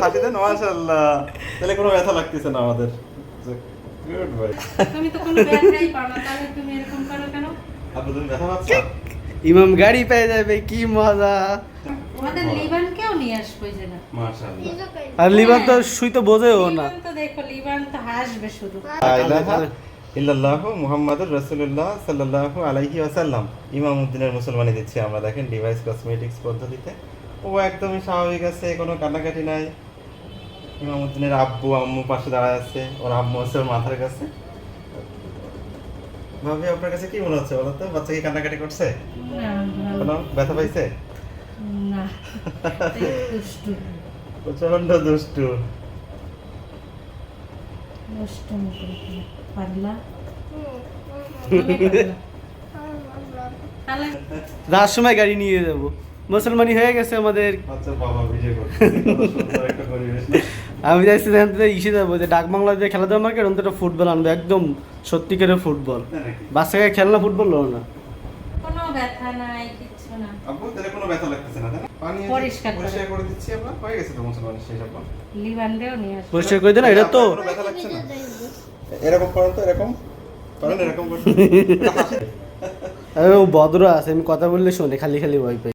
হাসি দেন মাশাআল্লাহ। তাহলে কোনো ব্যথা লাগতেছে না আমাদের। গুড ভাই। তুমি তো কোনো ব্যথাই পাও না, তাহলে তুমি এরকম করো কেন? আপু তুমি ব্যথা পাচ্ছ? ইমাম গাড়ি পেয়ে যাবে, কি মজা। আমাদের লিবানকেও নিয়ে আসবো এই জায়গা। মাশাআল্লাহ। আর লিভার তো শুই তো বোঝেও না। লিবান তো দেখো, লিবান তো হাসবে শুধু। লা ইলাহা ইল্লাল্লাহু মুহাম্মাদুর রাসূলুল্লাহ সাল্লাল্লাহু আলাইহি ওয়াসাল্লাম। ইমামউদ্দিনের মুসলমানি দিচ্ছি আমরা, দেখেন ডিভাইস কসমেটিক্স পদ্ধতিতে। ও একদমই স্বাভাবিক আছে, কোনো কান্নাকাটি নাই। ইমামউদ্দিনের আব্বু আম্মু পাশে দাঁড়ায় আছে, ওর আম্মু আছে ওর মাথার কাছে। ভাবি আপনার কাছে কি মনে হচ্ছে বলো তো, বাচ্চা কি কান্নাকাটি করছে? না, কোনো ব্যথা পাইছে? না, দুষ্টু প্রচন্ড দুষ্টু। দুষ্টু পাগলা। তাহলে যাওয়ার সময় গাড়ি নিয়ে যাবো। মুসলমানি হয়ে গেছে আমাদের। আচ্ছা বাবা ভিডিও করছে, কত সুন্দর একটা পরিবেশ না? আমি যাচ্ছি ইসে যাবো যে ডাক বাংলা যে খেলাধুলা মার্কেট, অন্তত ফুটবল আনবে, একদম সত্যিকারের ফুটবল। বাচ্চাকে খেলনা ফুটবল লো না। কোনো ব্যথা নাই, কিচ্ছু না। আপু তাহলে কোনো ব্যথা লাগতেছে না, তাই না? পানি পরিষ্কার করে। পরিষ্কার করে দিচ্ছি আমরা, হয়ে গেছে তো মুসলমানের শেষ আপু। লিবানকেও নিয়ে আসবো। পরিষ্কার করে দিন, এটা তো কোনো ব্যথা লাগছে না? এরকম করেন তো, এরকম করেন, এরকম করেন। ও ভদ্র আছে, আমি কথা বললে শোনে, খালি খালি ভয় পাই।